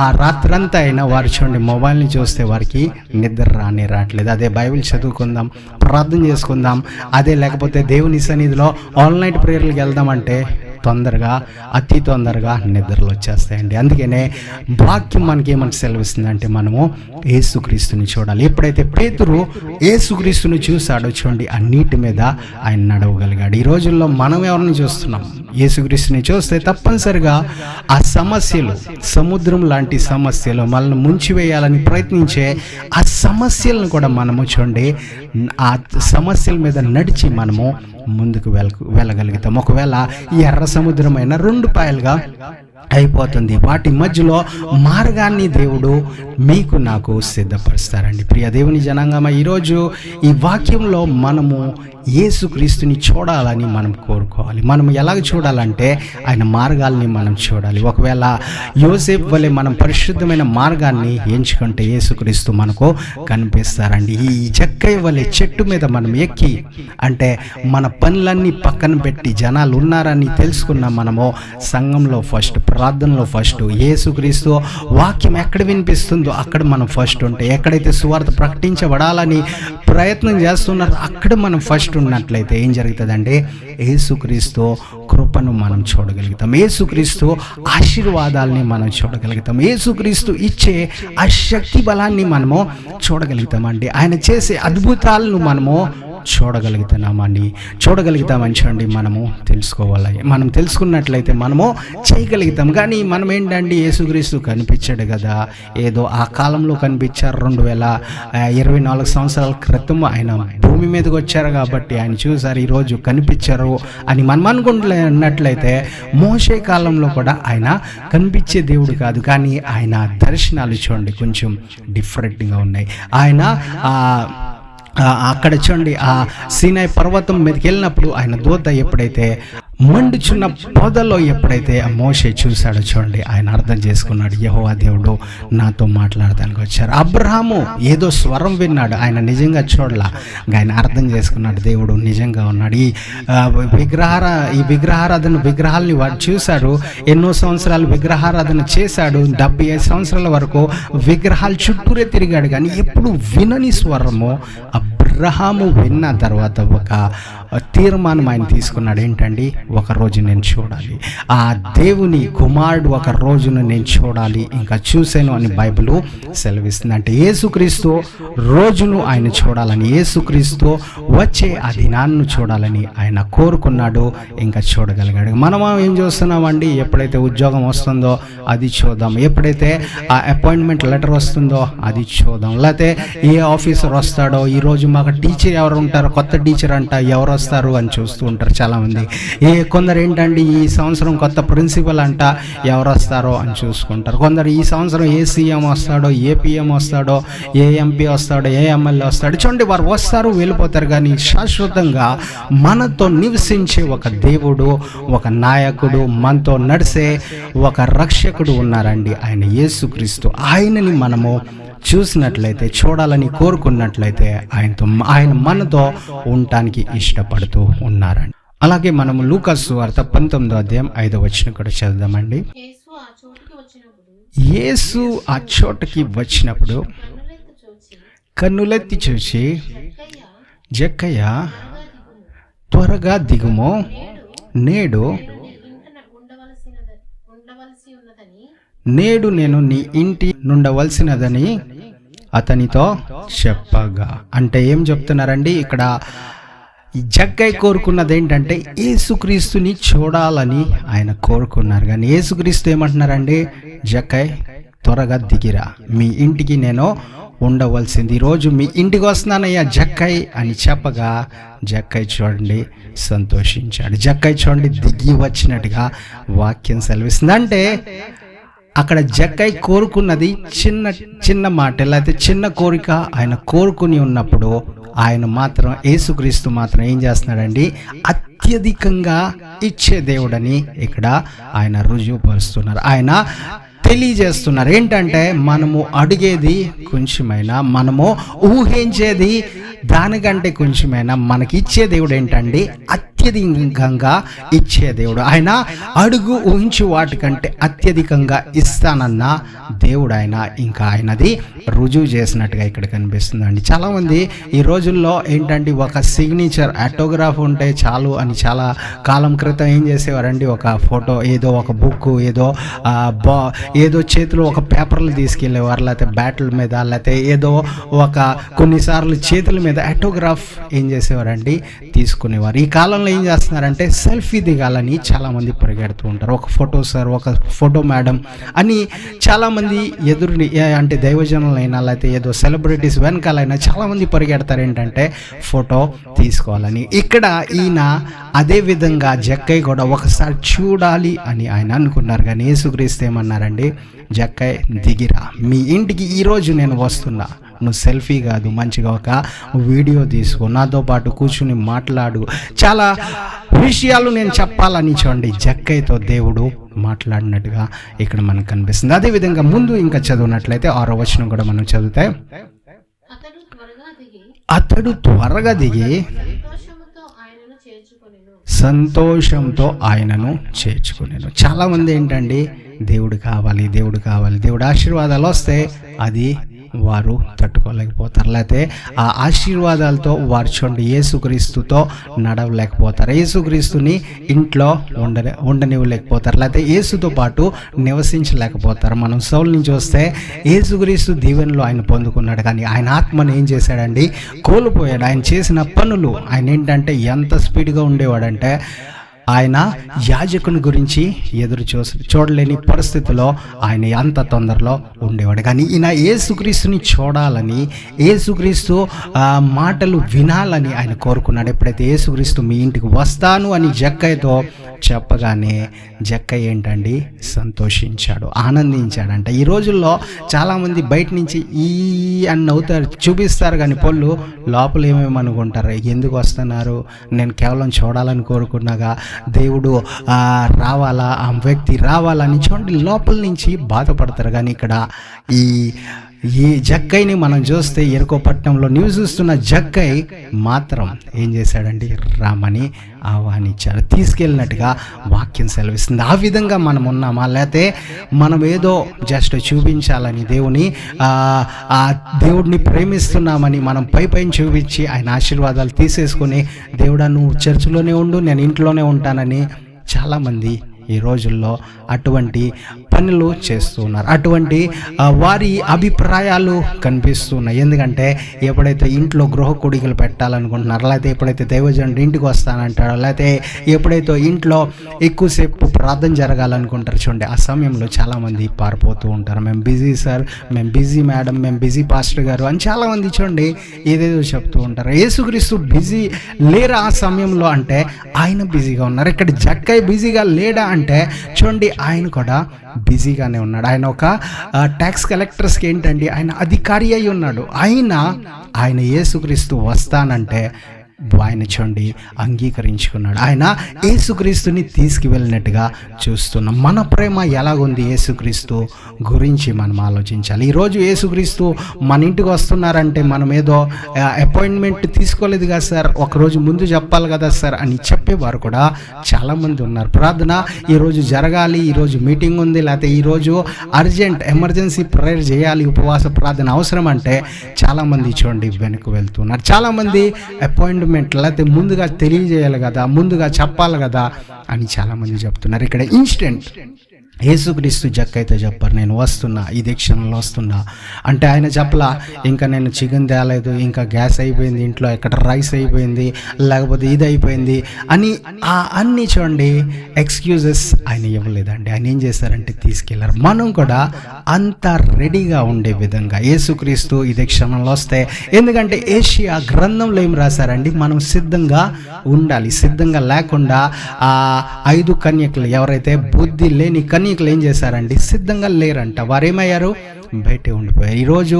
ఆ రాత్రంతా అయినా వారు చూడండి మొబైల్ని చూస్తే వారికి నిద్ర రావట్లేదు. అదే బైబిల్ చదువుకుందాం, ప్రార్థన చేసుకుందాం, అదే లేకపోతే దేవుని సన్నిధిలో ఆల్ నైట్ ప్రేయర్లకు వెళ్దామంటే తొందరగా, అతి తొందరగా నిద్రలు వచ్చేస్తాయండి. అందుకనే వాక్యం మనకి ఏమని సెలవిస్తుందంటే మనము యేసుక్రీస్తుని చూడాలి. ఎప్పుడైతే పేతురు యేసుక్రీస్తుని చూశాడో చూడండి, ఆ నీటి మీద ఆయన నడవగలిగాడు. ఈ రోజుల్లో మనం ఎవరిని చూస్తున్నాం? యేసుక్రీస్తుని చూస్తే తప్పనిసరిగా ఆ సమస్యలు, సముద్రం లాంటి సమస్యలు, మనల్ని ముంచివేయాలని ప్రయత్నించే ఆ సమస్యలను కూడా మనము చూడండి, ఆ సమస్యల మీద నడిచి మనము ముందుకు వెళ్ళగలుగుతాం. ఒకవేళ ఈ ఎర్ర సముద్రమైన 2 పాయలుగా అయిపోతుంది, వాటి మధ్యలో మార్గాన్ని దేవుడు మీకు నాకు సిద్ధపరుస్తారండి. ప్రియ దేవుని జనాంగమా, ఈరోజు ఈ వాక్యంలో మనము యేసుక్రీస్తుని చూడాలని మనం కోరుకోవాలి. మనం ఎలాగ చూడాలంటే ఆయన మార్గాల్ని మనం చూడాలి. ఒకవేళ యోసేపు వలె మనం పరిశుద్ధమైన మార్గాన్ని ఎంచుకుంటే యేసుక్రీస్తు మనకు కనిపిస్తారండి. ఈ జక్కయ్య వలె చెట్టు మీద మనం ఎక్కి, అంటే మన పనులన్నీ పక్కన పెట్టి జనాలు ఉన్నారని తెలుసుకున్న మనము సంఘంలో ఫస్ట్, ప్రార్థనలో ఫస్ట్, యేసుక్రీస్తు వాక్యం ఎక్కడ వినిపిస్తుందో అక్కడ మనం ఫస్ట్ ఉంటే, ఎక్కడైతే సువార్త ప్రకటించబడాలని ప్రయత్నం చేస్తున్నారో అక్కడ మనం ఫస్ట్ ఉన్నట్లయితే ఏం జరుగుతుందంటే యేసుక్రీస్తు కృపను మనం చూడగలుగుతాం, యేసుక్రీస్తు ఆశీర్వాదాలని మనం చూడగలుగుతాం, యేసుక్రీస్తు ఇచ్చే ఆ శక్తి బలాన్ని మనము చూడగలుగుతామండి. ఆయన చేసే అద్భుతాలను మనము చూడగలుగుతామని చూడండి మనము తెలుసుకోవాలి. మనం తెలుసుకున్నట్లయితే మనము చేయగలుగుతాం. కానీ మనం ఏంటండి, యేసుక్రీస్తు కనిపించాడు కదా, ఏదో ఆ కాలంలో కనిపించారు, 2024 సంవత్సరాల క్రితం ఆయన భూమి మీదకి వచ్చారు కాబట్టి ఆయన చూసారు, ఈరోజు కనిపించారు అని మనం అనుకుంటున్నట్లయితే మోషే కాలంలో కూడా ఆయన కనిపించే దేవుడు కాదు. కానీ ఆయన దర్శనాలు చూడండి కొంచెం డిఫరెంట్గా ఉన్నాయి. ఆయన అక్కడ చూడండి ఆ సీనాయి పర్వతం మీదకి వెళ్ళినప్పుడు ఆయన దూత ఎప్పుడైతే మండుచున్న పొదలో ఎప్పుడైతే మోషే చూశాడో చూడండి, ఆయన అర్థం చేసుకున్నాడు, యెహోవా దేవుడు నాతో మాట్లాడడానికి వచ్చారు. అబ్రహాము ఏదో స్వరం విన్నాడు, ఆయన నిజంగా చూడలా, ఆయన అర్థం చేసుకున్నాడు దేవుడు నిజంగా ఉన్నాడు. ఈ విగ్రహారాధన విగ్రహాలని వాడు చూశాడు, ఎన్నో సంవత్సరాలు విగ్రహారాధన చేశాడు, 75 సంవత్సరాల వరకు విగ్రహాలు చుట్టూరే తిరిగాడు. కానీ ఎప్పుడు వినని స్వరము అబ్రహాము విన్న తర్వాత ఒక తీర్మానం ఆయన తీసుకున్నాడు. ఏంటండి, ఒక రోజు నేను చూడాలి, ఆ దేవుని కుమారుడు ఒక రోజును నేను చూడాలి, ఇంకా చూశాను అని బైబిల్ సెలవిస్తుంది. అంటే యేసుక్రీస్తు రోజును ఆయన చూడాలని, యేసుక్రీస్తు వచ్చే ఆ దినాన్ని చూడాలని ఆయన కోరుకున్నాడు, ఇంకా చూడగలిగాడు. మనం ఏం చూస్తున్నామండి, ఎప్పుడైతే ఉద్యోగం వస్తుందో అది చూద్దాం, ఎప్పుడైతే ఆ అపాయింట్మెంట్ లెటర్ వస్తుందో అది చూద్దాం, లేకపోతే ఏ ఆఫీసర్ వస్తాడో, ఈరోజు మాకు టీచర్ ఎవరు ఉంటారో, కొత్త టీచర్ అంట ఎవరు వస్తారు అని చూస్తూ ఉంటారు చాలామంది. కొందరు ఏంటంటే ఈ సంవత్సరం కొత్త ప్రిన్సిపల్ అంట ఎవరు వస్తారో అని చూసుకుంటారు. కొందరు ఈ సంవత్సరం ఏ సీఎం వస్తాడో, ఏ పిఎం వస్తాడో, ఏ ఎంపీ వస్తాడో, ఏ ఎమ్మెల్యే వస్తాడో, చూడండి వారు వస్తారు వెళ్ళిపోతారు. కానీ శాశ్వతంగా మనతో నివసించే ఒక దేవుడు, ఒక నాయకుడు, మనతో నడిసే ఒక రక్షకుడు ఉన్నారండి, ఆయన యేసుక్రీస్తు. ఆయనని మనము చూసినట్లయితే, చూడాలని కోరుకున్నట్లయితే ఆయన మనతో ఉండటానికి ఇష్టపడుతూ ఉన్నారండి. అలాగే మనము లూకాసు సువార్త 19వ అధ్యాయం 5వ వచనం కూడా చదువుదామండి. యేసు ఆ చోటుకి వచ్చినప్పుడు కన్నులెత్తి చూసి, జక్కయ్య త్వరగా దిగుము, నేడు నేను నీ ఇంటి నుండవలసినదని అతనితో చెప్పగా. అంటే ఏం చెప్తున్నారండి ఇక్కడ, జక్కయ్య కోరుకున్నది ఏంటంటే యేసుక్రీస్తుని చూడాలని ఆయన కోరుకున్నారు. కానీ యేసుక్రీస్తు ఏమంటున్నారండి, జక్కయ్య త్వరగా దిగిరా, మీ ఇంటికి నేను ఉండవలసింది, ఈరోజు మీ ఇంటికి వస్తున్నానయ్యా జక్కయ్య అని చెప్పగా జక్కయ్య చూడండి సంతోషించాడు. జక్కయ్య చూడండి దిగి వచ్చినట్టుగా వాక్యం సెలవిస్తుంది. అంటే అక్కడ జక్కయ్య కోరుకున్నది చిన్న మాట, లేకపోతే చిన్న కోరిక ఆయన కోరుకుని ఉన్నప్పుడు ఆయన మాత్రం, యేసుక్రీస్తు మాత్రం ఏం చేస్తున్నాడండి, అత్యధికంగా ఇచ్చే దేవుడని ఇక్కడ ఆయన రుజువుపరుస్తున్నారు. ఆయన తెలియజేస్తున్నారు. ఏంటంటే మనము అడిగేది కొంచెమైనా, మనము ఊహించేది దానికంటే కొంచెమైనా మనకి ఇచ్చే దేవుడు ఏంటండి, అత్యధికంగా ఇచ్చే దేవుడు. ఆయన అడుగు ఊహించు వాటికంటే అత్యధికంగా ఇస్తానన్న దేవుడు ఆయన. ఇంకా ఆయనది రుజువు చేసినట్టుగా ఇక్కడ కనిపిస్తుందండి. చాలామంది ఈ రోజుల్లో ఏంటంటే ఒక సిగ్నేచర్ ఆటోగ్రాఫ్ ఉంటే చాలు అని చాలా కాలం క్రితం ఏం చేసేవారండి, ఒక ఫోటో ఏదో ఒక బుక్ ఏదో చేతిలో ఒక పేపర్లు తీసుకెళ్ళేవారు, లేకపోతే బ్యాటిల్ మీద, లేకపోతే ఏదో ఒక కొన్నిసార్లు చేతుల మీద ఆటోగ్రాఫ్ ఏం చేసేవారండి, తీసుకునేవారు. ఈ కాలంలో ఏం చేస్తున్నారంటే సెల్ఫీ దిగాలని చాలామంది పరిగెడుతూ ఉంటారు. ఒక ఫోటో సార్, ఒక ఫోటో మేడం అని చాలామంది అంటే దైవజనులైనా లేకపోతే ఏదో సెలబ్రిటీస్ వెనకాలైనా చాలామంది పరిగెడతారు ఏంటంటే ఫోటో తీసుకోవాలని. ఇక్కడ ఈయన అదే విధంగా జక్కయ్య కూడా ఒకసారి చూడాలి అని ఆయన అనుకున్నారు. కానీ యేసుక్రీస్తు ఏమన్నారండి, జక్కయ్య దిగిరా, మీ ఇంటికి ఈరోజు నేను వస్తున్నా, నువ్వు సెల్ఫీ కాదు మంచిగా ఒక వీడియో తీసుకో, నాతో పాటు కూర్చుని మాట్లాడు, చాలా విషయాలు నేను చెప్పాలని చూడండి జక్కయ్యతో దేవుడు మాట్లాడినట్టుగా ఇక్కడ మనకు కనిపిస్తుంది. అదేవిధంగా ముందు ఇంకా చదివినట్లయితే 6వ వచనం కూడా మనం చదివితే, అతడు త్వరగా దిగి సంతోషంతో ఆయనను చేర్చుకునేను. చాలామంది ఏంటండి, దేవుడు కావాలి, దేవుడు కావాలి, దేవుడు ఆశీర్వాదాలు వస్తే అది వారు తట్టుకోలేకపోతారు, లేకపోతే ఆ ఆశీర్వాదాలతో వారు చూడండి యేసుక్రీస్తుతో నడవలేకపోతారు, యేసుక్రీస్తుని ఇంట్లో ఉండనివ్వలేకపోతారు, లేకపోతే యేసుతో పాటు నివసించలేకపోతారు. మనం సౌలు నుంచి వస్తే యేసుక్రీస్తు దీవెనలో ఆయన పొందుకున్నాడు, కానీ ఆయన ఆత్మను ఏం చేశాడండి, కోల్పోయాడు. ఆయన చేసిన పనులు, ఆయన ఏంటంటే ఎంత స్పీడ్గా ఉండేవాడంటే ఆయన యాజకుని గురించి ఎదురు చూడలేని పరిస్థితిలో ఆయన అంత తొందరలో ఉండేవాడు. కానీ ఈయన యేసుక్రీస్తుని చూడాలని, యేసుక్రీస్తు మాటలు వినాలని ఆయన కోరుకున్నాడు. ఎప్పుడైతే యేసుక్రీస్తు మీ ఇంటికి వస్తాను అని జక్కయ్యతో చెప్పగానే జక్కయ్య ఏంటండి, సంతోషించాడు, ఆనందించాడంట. ఈ రోజుల్లో చాలామంది బయట నుంచి ఈ అని నవ్వుతారు, చూపిస్తారు, కానీ పళ్ళు లోపల ఏమేమి అనుకుంటారు, ఎందుకు వస్తున్నారు, నేను కేవలం చూడాలని కోరుకున్నాగా, దేవుడు రావాలా, ఆ వ్యక్తి రావాలని చూడండి లోపల నుంచి బాధపడతారు. కానీ ఇక్కడ ఈ జక్కయ్యని మనం చూస్తే ఎరుకోపట్నంలో నివసిస్తున్న జక్కయ్య మాత్రం ఏం చేశాడండి, రామని ఆహ్వానించాడు, తీసుకెళ్ళినట్టుగా వాక్యం సెలవిస్తుంది. ఆ విధంగా మనం ఉన్నామా, లేకపోతే మనం ఏదో జస్ట్ చూపించాలని దేవుడిని ప్రేమిస్తున్నామని మనం పైన చూపించి ఆయన ఆశీర్వాదాలు తీసేసుకొని, దేవుడా నువ్వు చర్చిలోనే ఉండు, నేను ఇంట్లోనే ఉంటానని చాలామంది ఈ రోజుల్లో అటువంటి పనులు చేస్తూ ఉన్నారు. అటువంటి వారి అభిప్రాయాలు కనిపిస్తున్నాయి. ఎందుకంటే ఎప్పుడైతే ఇంట్లో గృహ కూడికలు పెట్టాలనుకుంటున్నారో, లేకపోతే ఎప్పుడైతే దైవజనుడు ఇంటికి వస్తానంటాడో, లేకపోతే ఎప్పుడైతే ఇంట్లో ఎక్కువసేపు ప్రార్థన జరగాలనుకుంటారు చూడండి, ఆ సమయంలో చాలామంది పారిపోతూ ఉంటారు. మేము బిజీ సార్, మేము బిజీ మేడం, మేము బిజీ పాస్టర్ గారు అని చాలామంది చూడండి ఏదేదో చెప్తూ ఉంటారు. యేసుక్రీస్తు బిజీ లేరా ఆ సమయంలో అంటే ఆయన బిజీగా ఉన్నారు. ఇక్కడ జక్కయ్య బిజీగా లేడా అంటే చూడండి ఆయన కూడా బిజీగానే ఉన్నాడు. ఆయన ఒక ట్యాక్స్ కలెక్టర్స్కి ఏంటండి, ఆయన అధికారి అయి ఉన్నాడు. ఆయన యేసుక్రీస్తు వస్తానంటే ఆయన చూడండి అంగీకరించుకున్నాడు. ఆయన యేసుక్రీస్తుని తీసుకువెళ్ళినట్టుగా చూస్తున్నాం. మన ప్రేమ ఎలాగుంది యేసుక్రీస్తు గురించి మనం ఆలోచించాలి. ఈరోజు యేసుక్రీస్తు మన ఇంటికి వస్తున్నారంటే మనం ఏదో అపాయింట్మెంట్ తీసుకోలేదు కదా సార్, ఒకరోజు ముందు చెప్పాలి కదా సార్ అని చెప్పేవారు కూడా చాలామంది ఉన్నారు. ప్రార్థన ఈరోజు జరగాలి, ఈరోజు మీటింగ్ ఉంది, లేకపోతే ఈరోజు ఎమర్జెన్సీ ప్రేయర్ చేయాలి, ఉపవాస ప్రార్థన అవసరం అంటే చాలామంది చూడండి వెనక్కి వెళ్తున్నారు. చాలామంది అపాయింట్మెంట్ లేకపోతే ముందుగా తెలియజేయాలి కదా, ముందుగా చెప్పాలి కదా అని చాలామంది చెప్తున్నారు. ఇక్కడ ఇన్స్టెంట్ యేసుక్రీస్తు జక్కయ్యతో చెప్పారు, నేను వస్తున్నా, ఈ క్షణంలో వస్తున్నా అంటే ఆయన చెప్పలా, ఇంకా నేను చికెన్ తేలేదు, ఇంకా గ్యాస్ అయిపోయింది, ఇంట్లో ఎక్కడ రైస్ అయిపోయింది, లేకపోతే ఇది అయిపోయింది అని అన్నీ చూడండి ఎక్స్క్యూజెస్ ఆయన ఇవ్వలేదండి. ఆయన ఏం చేశారంటే తీసుకెళ్లారు. మనం కూడా అంత రెడీగా ఉండే విధంగా యేసుక్రీస్తు ఇదే క్షణంలో వస్తే, ఎందుకంటే ఏషియా గ్రంథంలో ఏం రాశారండి, మనం సిద్ధంగా ఉండాలి. సిద్ధంగా లేకుండా 5 కన్యకలు ఎవరైతే బుద్ధి లేని కన్యకలు ఏం చేశారండి, సిద్ధంగా లేరంట. వారేమయ్యారు, బయటే ఉండిపోయారు. ఈరోజు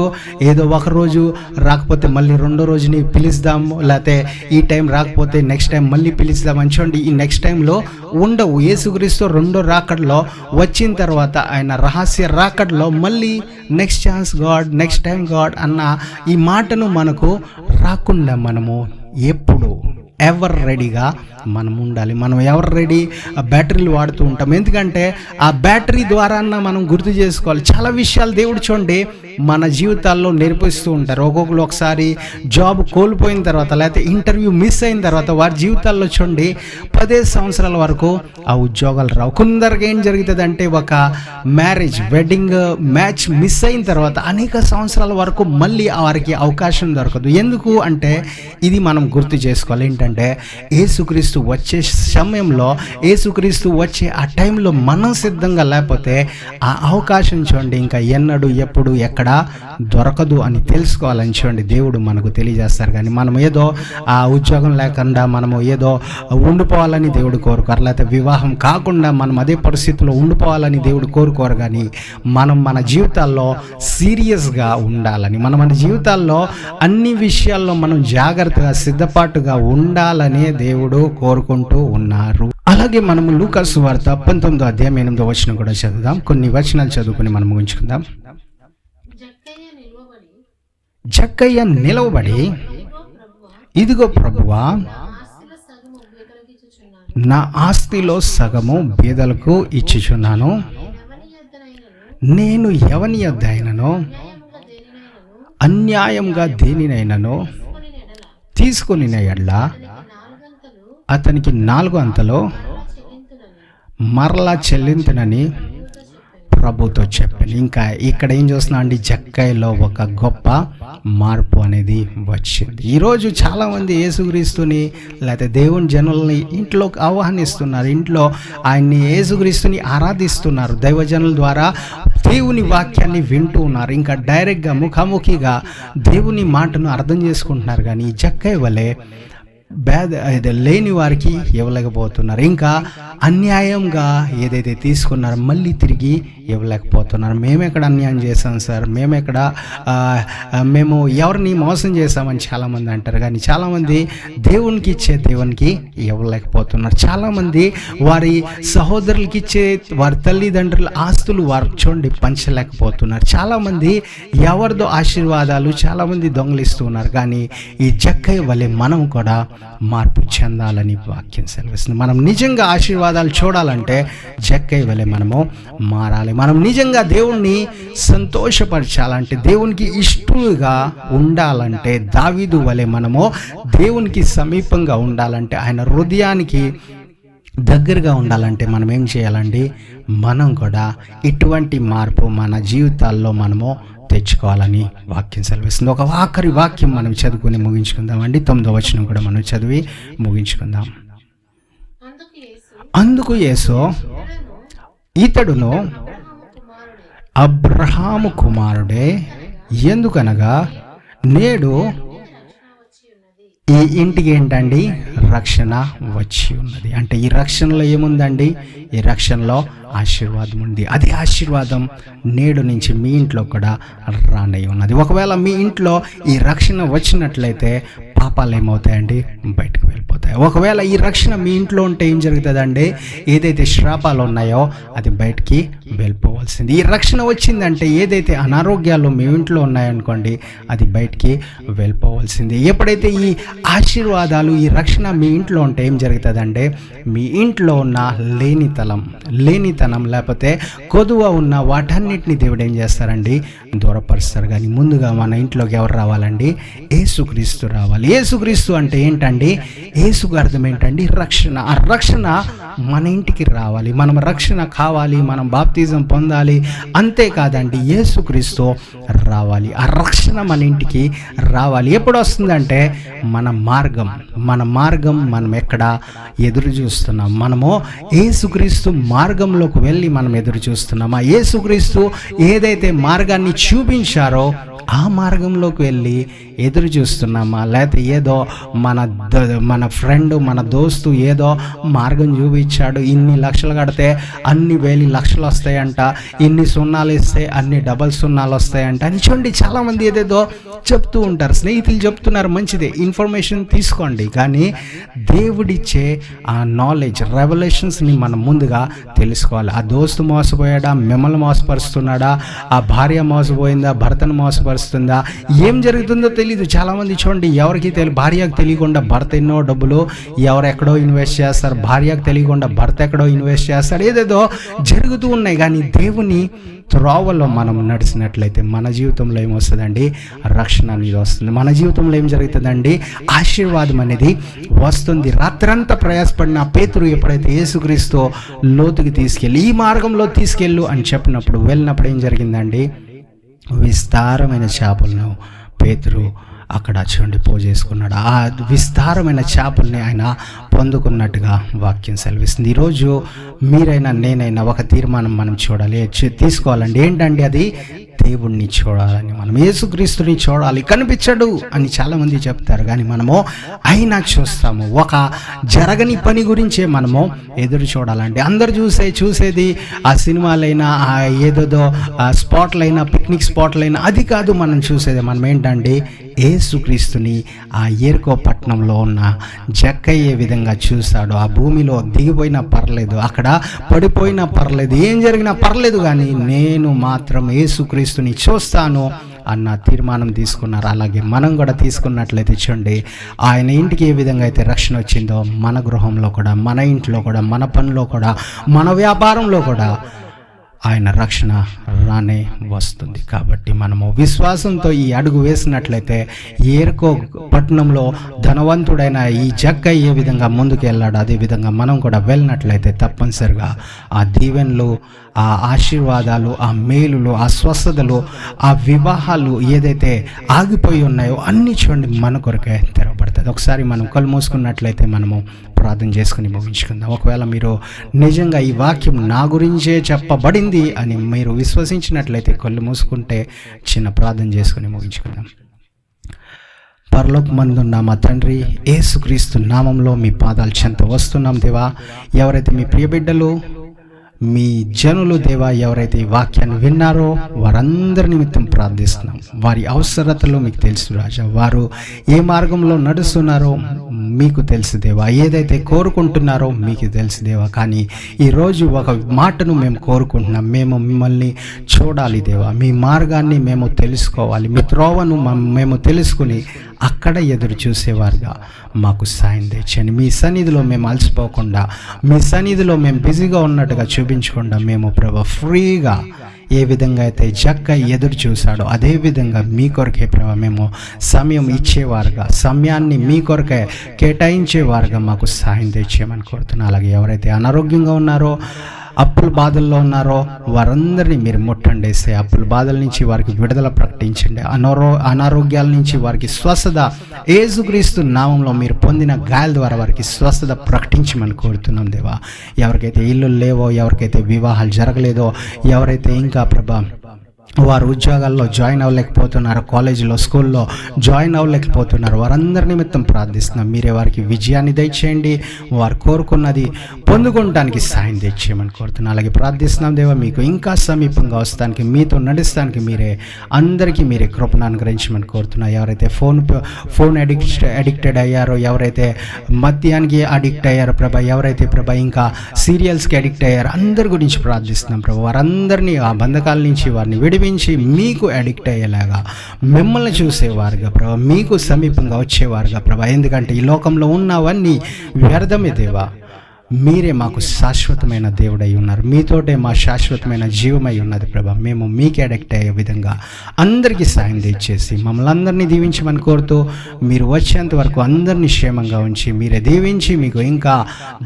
ఏదో ఒక రోజు రాకపోతే మళ్ళీ రెండో రోజుని పిలుస్తాము, లేకపోతే ఈ టైం రాకపోతే నెక్స్ట్ టైం మళ్ళీ పిలుస్తామని చూడండి. ఈ నెక్స్ట్ టైంలో ఉండవు. యేసుక్రీస్తు రెండో రాకడలో వచ్చిన తర్వాత ఆయన రహస్య రాకడలో మళ్ళీ next chance God, next time God అన్న ఈ మాటను మనకు రాకుండా మనము ఎప్పుడు ఎవర్ రెడీగా మనం ఉండాలి. మనం ఎవర్ రెడీ బ్యాటరీలు వాడుతూ ఉంటాం. ఎందుకంటే ఆ బ్యాటరీ ద్వారా మనం గుర్తు చేసుకోవాలి. చాలా విషయాలు దేవుడు చూడండి మన జీవితాల్లో నేర్పిస్తూ ఉంటారు. ఒక్కొక్కరు ఒకసారి జాబ్ కోల్పోయిన తర్వాత లేకపోతే ఇంటర్వ్యూ మిస్ అయిన తర్వాత వారి జీవితాల్లో చూడండి 15 సంవత్సరాల వరకు ఆ ఉద్యోగాలు రావు. కొందరికి ఏం జరుగుతుంది అంటే ఒక మ్యారేజ్ వెడ్డింగ్ మ్యాచ్ మిస్ అయిన తర్వాత అనేక సంవత్సరాల వరకు మళ్ళీ వారికి అవకాశం దొరకదు. ఎందుకు అంటే ఇది మనం గుర్తు చేసుకోవాలి. ఏంటంటే యేసుక్రీస్తు వచ్చే సమయంలో, యేసుక్రీస్తు వచ్చే ఆ టైంలో మనం సిద్ధంగా లేకపోతే ఆ అవకాశం చూడండి ఇంకా ఎన్నడూ ఎప్పుడు ఎక్కడ దొరకదు అని తెలుసుకోవాలని చూడండి దేవుడు మనకు తెలియజేస్తారు. కానీ మనం ఏదో ఆ ఉద్యోగం లేకుండా మనము ఏదో ఉండిపోవాలని దేవుడు కోరుకోరు, లేకపోతే వివాహం కాకుండా మనం అదే పరిస్థితిలో ఉండిపోవాలని దేవుడు కోరుకోరు. కానీ మనం మన జీవితాల్లో సీరియస్గా ఉండాలని, మన జీవితాల్లో అన్ని విషయాల్లో మనం జాగ్రత్తగా సిద్ధపాటుగా ఉండాలని దేవుడు కోరుకుంటూ ఉన్నారు. అలాగే మనము లూకాసు వార్త 19వ అధ్యాయం 8వ వచనం కూడా చదువుదాం. కొన్ని వచనాలు చదువుకుని మనం ముగించుకుందాం. జక్కయ్య నిలవబడి, ఇదిగో ప్రభువా, నా ఆస్తిలో సగము బీదలకు ఇచ్చుచున్నాను. నేను ఎవని యొద్ద అయినను అన్యాయంగా దేనినైనను తీసుకొని ఎడ్ల అతనికి 4 అంతలో మరలా చెల్లింతునని ప్రభుతో చెప్పాను. ఇంకా ఇక్కడ ఏం చూస్తున్నా అండి, జక్కయ్యలో ఒక గొప్ప మార్పు అనేది వచ్చింది. ఈరోజు చాలామంది యేసుక్రీస్తుని లేకపోతే దేవుని జనులని ఇంట్లోకి ఆహ్వానిస్తున్నారు, ఇంట్లో ఆయన్ని యేసుక్రీస్తుని ఆరాధిస్తున్నారు, దైవజనుల ద్వారా దేవుని వాక్యాన్ని వింటూ ఉన్నారు. ఇంకా డైరెక్ట్గా ముఖాముఖిగా దేవుని మాటను అర్థం చేసుకుంటున్నారు. కానీ జక్కయ్య వలె లేని వారికి ఇవ్వలేకపోతున్నారు. ఇంకా అన్యాయంగా ఏదైతే తీసుకున్నారో మళ్ళీ తిరిగి ఇవ్వలేకపోతున్నారు. మేమెక్కడ అన్యాయం చేశాం సార్, మేము ఎవరిని మోసం చేశామని చాలామంది అంటారు. కానీ చాలామంది దేవునికి ఇచ్చే దేవునికి ఇవ్వలేకపోతున్నారు. చాలామంది వారి సహోదరులకి ఇచ్చే వారి తల్లిదండ్రుల ఆస్తులు వారు చూడండి పంచలేకపోతున్నారు. చాలామంది ఎవరిదో ఆశీర్వాదాలు చాలామంది దొంగలిస్తున్నారు. కానీ ఈ జక్కయ్య వలె మనం కూడా మార్పు చెందాలని వాక్యం సెలవిస్తుంది. మనం నిజంగా ఆశీర్వాదాలు చూడాలంటే జక్కయ్య వలె మనము మారాలి. మనం నిజంగా దేవుణ్ణి సంతోషపరచాలంటే, దేవునికి ఇష్టలుగా ఉండాలంటే, దావీదు వలె మనము దేవునికి సమీపంగా ఉండాలంటే, ఆయన హృదయానికి దగ్గరగా ఉండాలంటే మనం ఏం చేయాలండి, మనం కూడా ఇటువంటి మార్పు మన జీవితాల్లో మనము తెచ్చుకోవాలని వాక్యం సెలవిస్తుంది. ఒక ఆఖరి వాక్యం మనం చదువుకుని ముగించుకుందాం అండి. 9వ వచనం కూడా మనం చదివి ముగించుకుందాం. అందుకు యేసు, ఇతడును అబ్రహాము కుమారుడే, ఎందుకనగా నేడు ఈ ఇంటికి ఏంటండి రక్షణ వచ్చి ఉన్నది. అంటే ఈ రక్షణలో ఏముందండి, ఈ రక్షణలో ఆశీర్వాదం ఉంది. అదే ఆశీర్వాదం నేడు నుంచి మీ ఇంట్లో కూడా రానై ఉన్నది. ఒకవేళ మీ ఇంట్లో ఈ రక్షణ వచ్చినట్లయితే పాపాలు ఏమవుతాయండి, బయటకు వెళ్ళిపోతాయి. ఒకవేళ ఈ రక్షణ మీ ఇంట్లో ఉంటే ఏం జరుగుతుందండి, ఏదైతే శ్రాపాలు ఉన్నాయో అది బయటికి వెళ్ళిపోవాల్సింది. ఈ రక్షణ వచ్చిందంటే ఏదైతే అనారోగ్యాలు మీ ఇంట్లో ఉన్నాయనుకోండి అది బయటికి వెళ్ళిపోవాల్సింది. ఎప్పుడైతే ఈ ఆశీర్వాదాలు ఈ రక్షణ మీ ఇంట్లో ఉంటే ఏం జరుగుతుందంటే మీ ఇంట్లో ఉన్న లేనితనం లేకపోతే కొదువ ఉన్న వాటన్నిటిని దేవుడు ఏం చేస్తారండి, దూరపరుస్తారు. కానీ ముందుగా మన ఇంట్లోకి ఎవరు రావాలండి, యేసుక్రీస్తు రావాలి. యేసుక్రీస్తు అంటే ఏంటండి, యేసుకు అర్థం ఏంటండి, రక్షణ. ఆ రక్షణ మన ఇంటికి రావాలి. మనం రక్షణ కావాలి, మనం బాప్తిజం పొందాలి. అంతేకాదండి, యేసుక్రీస్తు రావాలి. ఆ రక్షణ మన ఇంటికి రావాలి. ఎప్పుడు వస్తుందంటే మన మార్గం మనం ఎక్కడ ఎదురు చూస్తున్నాం, మనము యేసుక్రీస్తు మార్గంలోకి వెళ్ళి మనం ఎదురు చూస్తున్నాం. ఆ యేసుక్రీస్తు ఏదైతే మార్గాన్ని చూపించారో ఆ మార్గంలోకి వెళ్ళి ఎదురు చూస్తున్నామా, లేకపోతే ఏదో మన ఫ్రెండ్ మన దోస్తు ఏదో మార్గం చూపించాడు, ఇన్ని లక్షలు కడితే అన్ని వేలి లక్షలు వస్తాయంట, ఇన్ని సున్నాలు ఇస్తే అన్ని డబల్ సున్నాలు వస్తాయంట అని చూడండి చాలామంది ఏదేదో చెప్తూ ఉంటారు. స్నేహితులు చెప్తున్నారు, మంచిదే, ఇన్ఫర్మేషన్ తీసుకోండి. కానీ దేవుడిచ్చే ఆ నాలెడ్జ్ రెవల్యూషన్స్ని మనం ముందుగా తెలుసుకోవాలి. ఆ దోస్తు మోసపోయాడా, మిమ్మల్ని మోసపరుస్తున్నాడా, ఆ భార్య మోసపోయిందా, భర్తను మోసపరుస్తుందా, ఏం జరుగుతుందో తెలియదు. చాలామంది చూడండి, ఎవరికి భార్యకు తెలియకుండా భర్త ఎన్నో డబ్బులు ఎవరెక్కడో ఇన్వెస్ట్ చేస్తారు, భార్యకు తెలియకుండా భర్త ఎక్కడో ఇన్వెస్ట్ చేస్తారు, ఏదేదో జరుగుతూ ఉన్నాయి. కానీ దేవుని త్రోవలో మనం నడిచినట్లయితే మన జీవితంలో ఏమొస్తుందండి? రక్షణ అనేది వస్తుంది. మన జీవితంలో ఏం జరుగుతుందండి? ఆశీర్వాదం అనేది వస్తుంది. రాత్రంతా ప్రయాసపడిన పేతురు ఎప్పుడైతే యేసుక్రీస్తు లోతుకి తీసుకెళ్ళి ఈ మార్గంలో తీసుకెళ్ళు అని చెప్పినప్పుడు వెళ్ళినప్పుడు ఏం జరిగిందండి? విస్తారమైన చేపలను పేతురు అక్కడ చూడండి పోజేసుకున్నాడు. ఆ విస్తారమైన చేపల్ని ఆయన పొందుకున్నట్టుగా వాక్యం సెలవిస్తుంది. ఈరోజు మీరైనా నేనైనా ఒక తీర్మానం మనం చూడాలి, తీసుకోవాలండి. ఏంటండి అది? దేవుణ్ణి చూడాలని, మనం యేసుక్రీస్తుని చూడాలి. కనిపించడు అని చాలామంది చెప్తారు, కానీ మనము అయినా చూస్తాము. ఒక జరగని పని గురించే మనము ఎదురు చూడాలండి. అందరు చూసేది ఆ సినిమాలైనా, ఆ ఏదేదో స్పాట్లైనా, పిక్నిక్ స్పాట్లైనా, అది కాదు మనం చూసేది. మనం ఏంటండి? యేసుక్రీస్తుని ఆ యెరికో పట్టణంలో ఉన్న జక్కయ్య ఏ విధంగా చూశాడు. ఆ భూమిలో దిగిపోయినా పర్లేదు, అక్కడ పడిపోయినా పర్లేదు, ఏం జరిగినా పర్లేదు, కానీ నేను మాత్రం యేసుక్రీస్తుని చూస్తాను అన్న తీర్మానం తీసుకున్నారు. అలాగే మనం కూడా తీసుకున్నట్లయితే చూడండి, ఆయన ఇంటికి ఏ విధంగా అయితే రక్షణ వచ్చిందో మన గృహంలో కూడా, మన ఇంట్లో కూడా, మన పనిలో కూడా, మన వ్యాపారంలో కూడా ఆయన రక్షణ రానే వస్తుంది. కాబట్టి మనము విశ్వాసంతో ఈ అడుగు వేసినట్లయితే యెరికో పట్టణంలో ధనవంతుడైన ఈ జక్కయ్య ఏ విధంగా ముందుకు వెళ్ళాడు, అదేవిధంగా మనం కూడా వెళ్ళినట్లయితే తప్పనిసరిగా ఆ దీవెనలు, ఆ ఆశీర్వాదాలు, ఆ మేలులు, ఆ స్వస్థతలు, ఆ వివాహాలు ఏదైతే ఆగిపోయి ఉన్నాయో అన్నీ చూడండి మన కొరకే తెరవబడుతుంది. ఒకసారి మనం కళ్ళు మూసుకున్నట్లయితే మనము ప్రార్థన చేసుకుని ముగించుకుందాం. ఒకవేళ మీరు నిజంగా ఈ వాక్యం నా గురించే చెప్పబడింది అని మీరు విశ్వసించినట్లయితే కళ్ళు మూసుకుంటే చిన్న ప్రార్థన చేసుకుని ముగించుకుందాం. పరలోకమందున్న మా తండ్రి, యేసుక్రీస్తు నామంలో మీ పాదాల చెంత వస్తున్నాం దేవా. ఎవరైతే మీ ప్రియ బిడ్డలు, మీ జనులు దేవా, ఎవరైతే ఈ వాక్యాన్ని విన్నారో వారందరి నిమిత్తం ప్రార్థిస్తున్నాం. వారి అవసరతలు మీకు తెలుసు రాజా. వారు ఏ మార్గంలో నడుస్తున్నారో మీకు తెలుసు దేవా. ఏదైతే కోరుకుంటున్నారో మీకు తెలుసు దేవా. కానీ ఈరోజు ఒక మాటను మేము కోరుకుంటున్నాం. మేము మిమ్మల్ని చూడాలి దేవా. మీ మార్గాన్ని మేము తెలుసుకోవాలి. మీ త్రోవను మేము తెలుసుకుని అక్కడ ఎదురు చూసేవారుగా మాకు సాయం తెచ్చండి. మీ సన్నిధిలో మేము అలసిపోకుండా, మీ సన్నిధిలో మేము బిజీగా ఉన్నట్టుగా చూపించకుండా మేము ప్రభు ఫ్రీగా ఏ విధంగా అయితే జక్క ఎదురు చూశాడో అదే విధంగా మీ కొరకే ప్రభు మేము సమయం ఇచ్చేవారుగా, సమయాన్ని మీ కొరకే కేటాయించేవారుగా మాకు సాయం తెచ్చేయమని కోరుతున్నాను. అలాగే ఎవరైతే అనారోగ్యంగా ఉన్నారో, అప్పుల బాధల్లో ఉన్నారో వారందరినీ మీరు ముట్టండేస్తే అప్పుల బాధల నుంచి వారికి విడుదల ప్రకటించండి. అనారోగ్యాల నుంచి వారికి స్వస్థత యేసుక్రీస్తు నామంలో మీరు పొందిన గాయాల ద్వారా వారికి స్వస్థత ప్రకటించమని కోరుతున్నాం దేవా. ఎవరికైతే ఇల్లు లేవో, ఎవరికైతే వివాహాలు జరగలేదో, ఎవరైతే ఇంకా ప్రభా వారు ఉద్యోగాల్లో జాయిన్ అవ్వలేకపోతున్నారు, కాలేజీలో, స్కూల్లో జాయిన్ అవ్వలేకపోతున్నారు, వారందరి నిమిత్తం ప్రార్థిస్తున్నాం. మీరే వారికి విజయాన్ని దయచేయండి. వారు కోరుకున్నది పొందుకోవడానికి సాయం తెచ్చేయమని కోరుతున్నాం. అలాగే ప్రార్థిస్తున్నాం దేవా, మీకు ఇంకా సమీపంగా వస్తానికి, మీతో నడుస్తానికి అందరికీ మీరే కృపను అనుగ్రహించమని కోరుతున్నాం. ఎవరైతే ఫోన్ అడిక్టెడ్ అయ్యారో, ఎవరైతే మద్యానికి అడిక్ట్ అయ్యారో ప్రభా, ఎవరైతే ప్రభా ఇంకా సీరియల్స్కి అడిక్ట్ అయ్యారో అందరి గురించి ప్రార్థిస్తున్నాం ప్రభా. వారందరినీ ఆ బంధకాల నుంచి వారిని విడిపించి మీకు అడిక్ట్ అయ్యేలాగా, మిమ్మల్ని చూసేవారుగా ప్రభా, మీకు సమీపంగా వచ్చేవారుగా ప్రభా. ఎందుకంటే ఈ లోకంలో ఉన్నవన్నీ వ్యర్థమే దేవా. మీరే మాకు శాశ్వతమైన దేవుడై ఉన్నారు. మీతోటే మా శాశ్వతమైన జీవమై ఉన్నది ప్రభా. మేము మీకే అడిక్ట్ అయ్యే విధంగా అందరికీ సాయం తెచ్చేసి మమ్మల్ని అందరినీ దీవించమని కోరుతూ, మీరు వచ్చేంత వరకు అందరినీ క్షేమంగా ఉంచి మీరే దీవించి మీకు ఇంకా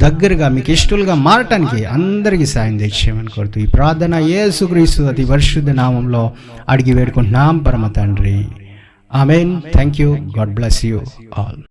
దగ్గరగా మీకు ఇష్టలుగా మారటానికి అందరికీ సాయం తెచ్చేయమని కోరుతూ ఈ ప్రార్థన యేసుక్రీస్తు అతి పరిశుద్ధ నామంలో అడిగి వేడుకుంటున్నాం పరమ తండ్రి. Amen. Thank you. God bless you all.